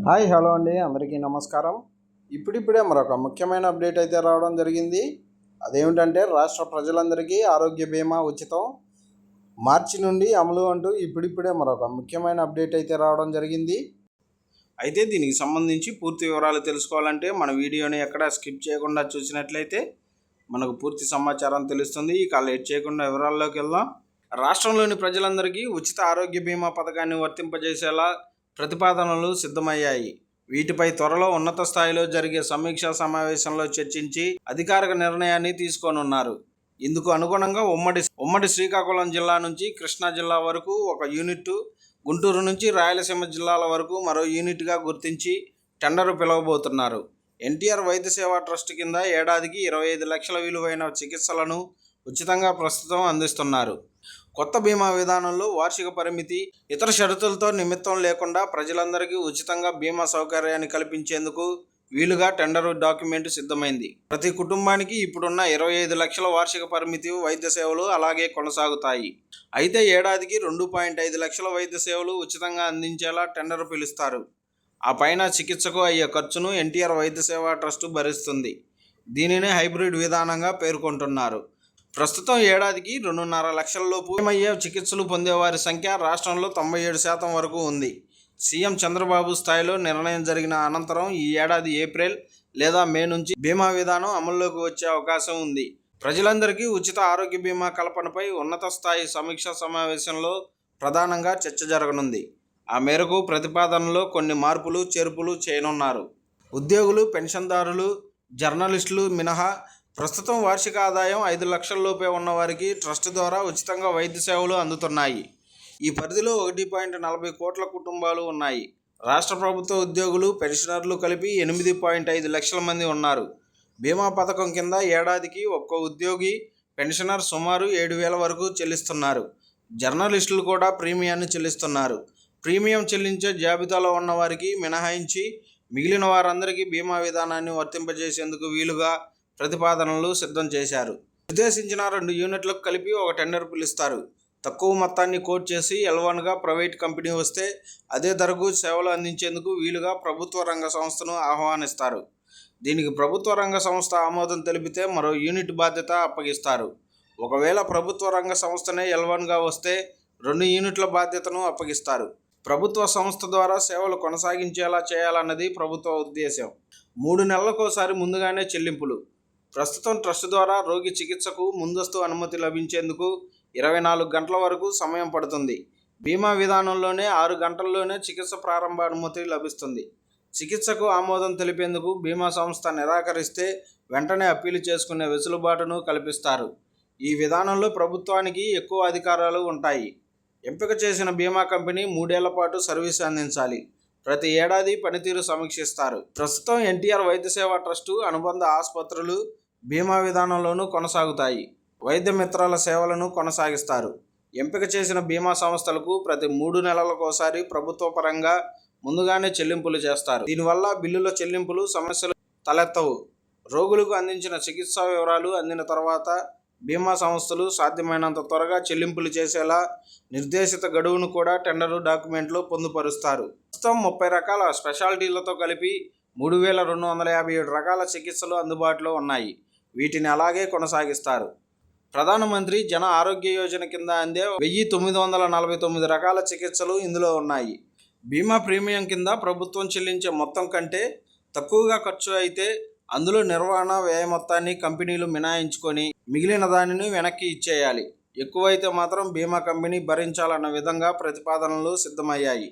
Hi hello అండి, అందరికీ నమస్కారం. ఇప్పుడిప్పుడే మరొక ముఖ్యమైన అప్డేట్ అయితే రావడం జరిగింది. అదేమిటంటే రాష్ట్ర ప్రజలందరికీ ఆరోగ్య బీమా ఉచితం మార్చి నుండి అమలు అంటూ ఇప్పుడిప్పుడే మరొక ముఖ్యమైన అప్డేట్ అయితే రావడం జరిగింది. అయితే దీనికి సంబంధించి పూర్తి వివరాలు తెలుసుకోవాలంటే మన వీడియోని ఎక్కడా స్కిప్ చేయకుండా చూసినట్లయితే మనకు పూర్తి సమాచారం తెలుస్తుంది. ఇక లేట్ చేయకుండా వివరాల్లోకి వెళ్దాం. రాష్ట్రంలోని ప్రజలందరికీ ఉచిత ఆరోగ్య బీమా పథకాన్ని వర్తింపజేసేలా ప్రతిపాదనలు సిద్ధమయ్యాయి. వీటిపై త్వరలో ఉన్నత స్థాయిలో జరిగే సమీక్షా సమావేశంలో చర్చించి అధికారిక నిర్ణయాన్ని తీసుకోనున్నారు. ఇందుకు అనుగుణంగా ఉమ్మడి శ్రీకాకుళం జిల్లా నుంచి కృష్ణా జిల్లా వరకు ఒక యూనిట్, గుంటూరు నుంచి రాయలసీమ జిల్లాల వరకు మరో యూనిట్గా గుర్తించి టెండరు పిలవబోతున్నారు. ఎన్టీఆర్ వైద్య సేవా ట్రస్ట్ కింద ఏడాదికి 25 లక్షల విలువైన చికిత్సలను ఉచితంగా ప్రస్తుతం అందిస్తున్నారు. కొత్త బీమా విధానంలో వార్షిక పరిమితి, ఇతర షరతులతో నిమిత్తం లేకుండా ప్రజలందరికీ ఉచితంగా బీమా సౌకర్యాన్ని కల్పించేందుకు వీలుగా టెండర్ డాక్యుమెంట్ సిద్ధమైంది. ప్రతి కుటుంబానికి ఇప్పుడున్న 25 లక్షల వార్షిక పరిమితి వైద్య సేవలు అలాగే కొనసాగుతాయి. అయితే ఏడాదికి 2.5 లక్షల వైద్య సేవలు ఉచితంగా అందించేలా టెండర్ పిలుస్తారు. ఆ పైన చికిత్సకు అయ్యే ఖర్చును ఎన్టీఆర్ వైద్య సేవా ట్రస్ట్ భరిస్తుంది. దీనినే హైబ్రిడ్ విధానంగా పేర్కొంటున్నారు. ప్రస్తుతం ఏడాదికి 2.5 లక్షల లోపు అయ్యే చికిత్సలు పొందేవారి సంఖ్య రాష్ట్రంలో 97% వరకు ఉంది. సీఎం చంద్రబాబు స్థాయిలో నిర్ణయం జరిగిన అనంతరం ఈ ఏడాది ఏప్రిల్ లేదా మే నుంచి బీమా విధానం అమల్లోకి వచ్చే అవకాశం ఉంది. ప్రజలందరికీ ఉచిత ఆరోగ్య బీమా కల్పనపై ఉన్నత స్థాయి సమీక్షా సమావేశంలో ప్రధానంగా చర్చ జరగనుంది. ఆ మేరకు ప్రతిపాదనలో కొన్ని మార్పులు చేర్పులు చేయనున్నారు. ఉద్యోగులు, పెన్షన్దారులు, జర్నలిస్టులు మినహా ప్రస్తుతం వార్షిక ఆదాయం 5 లక్షల లోపే ఉన్నవారికి ట్రస్ట్ ద్వారా ఉచితంగా వైద్య సేవలు అందుతున్నాయి. ఈ పరిధిలో 1.40 కోట్ల కుటుంబాలు ఉన్నాయి. రాష్ట్ర ప్రభుత్వ ఉద్యోగులు, పెన్షనర్లు కలిపి 8.5 లక్షల మంది ఉన్నారు. బీమా పథకం కింద ఏడాదికి ఒక్కో ఉద్యోగి, పెన్షనర్ సుమారు 7,000 వరకు చెల్లిస్తున్నారు. జర్నలిస్టులు కూడా ప్రీమియాన్ని చెల్లిస్తున్నారు. ప్రీమియం చెల్లించే జాబితాలో ఉన్న వారికి మినహాయించి మిగిలిన వారందరికీ బీమా విధానాన్ని వర్తింపజేసేందుకు వీలుగా ప్రతిపాదనలు సిద్ధం చేశారు. నిర్దేశించిన 2 యూనిట్లకు కలిపి ఒక టెండర్ పిలుస్తారు. తక్కువ మొత్తాన్ని కోట్ చేసి L1గా ప్రైవేట్ కంపెనీ వస్తే అదే ధరకు సేవలు అందించేందుకు వీలుగా ప్రభుత్వ రంగ సంస్థను ఆహ్వానిస్తారు. దీనికి ప్రభుత్వ రంగ సంస్థ ఆమోదం తెలిపితే మరో యూనిట్ బాధ్యత అప్పగిస్తారు. ఒకవేళ ప్రభుత్వ రంగ సంస్థనే L1గా వస్తే 2 యూనిట్ల బాధ్యతను అప్పగిస్తారు. ప్రభుత్వ సంస్థ ద్వారా సేవలు కొనసాగించేలా చేయాలన్నది ప్రభుత్వ ఉద్దేశం. 3 నెలలకోసారి ముందుగానే చెల్లింపులు. ప్రస్తుతం ట్రస్ట్ ద్వారా రోగి చికిత్సకు ముందస్తు అనుమతి లభించేందుకు 24 గంటల వరకు సమయం పడుతుంది. బీమా విధానంలోనే 6 గంటల్లోనే చికిత్స ప్రారంభ అనుమతి లభిస్తుంది. చికిత్సకు ఆమోదం తెలిపేందుకు బీమా సంస్థ నిరాకరిస్తే వెంటనే అప్పీలు చేసుకునే వెసులుబాటును కల్పిస్తారు. ఈ విధానంలో ప్రభుత్వానికి ఎక్కువ అధికారాలు ఉంటాయి. ఎంపిక చేసిన బీమా కంపెనీ 3 ఏళ్ల పాటు సర్వీస్ అందించాలి. ప్రతి ఏడాది పనితీరు సమీక్షిస్తారు. ప్రస్తుతం ఎన్టీఆర్ వైద్య సేవా ట్రస్టు అనుబంధ ఆసుపత్రులు బీమా విధానంలోనూ కొనసాగుతాయి. వైద్య మిత్రాల సేవలను కొనసాగిస్తారు. ఎంపిక చేసిన బీమా సంస్థలకు ప్రతి 3 నెలలకోసారి ప్రభుత్వ పరంగా ముందుగానే చెల్లింపులు చేస్తారు. దీనివల్ల బిల్లుల చెల్లింపులు సమస్యలు తలెత్తవు. రోగులకు అందించిన చికిత్సా వివరాలు అందిన తర్వాత బీమా సంస్థలు సాధ్యమైనంత త్వరగా చెల్లింపులు చేసేలా నిర్దేశిత గడువును కూడా టెండరు డాక్యుమెంట్లో పొందుపరుస్తారు. ప్రస్తుతం 30 రకాల స్పెషాలిటీలతో కలిపి 3,257 రకాల చికిత్సలు అందుబాటులో ఉన్నాయి. వీటిని అలాగే కొనసాగిస్తారు. ప్రధానమంత్రి జన ఆరోగ్య యోజన కింద అందే 1,949 రకాల చికిత్సలు ఇందులో ఉన్నాయి. బీమా ప్రీమియం కింద ప్రభుత్వం చెల్లించే మొత్తం కంటే తక్కువగా ఖర్చు అయితే అందులో నిర్వహణ వ్యయ మొత్తాన్ని కంపెనీలు మినహాయించుకొని మిగిలిన దానిని వెనక్కి ఇచ్చేయాలి. ఎక్కువైతే మాత్రం బీమా కంపెనీ భరించాలన్న విధంగా ప్రతిపాదనలు సిద్ధమయ్యాయి.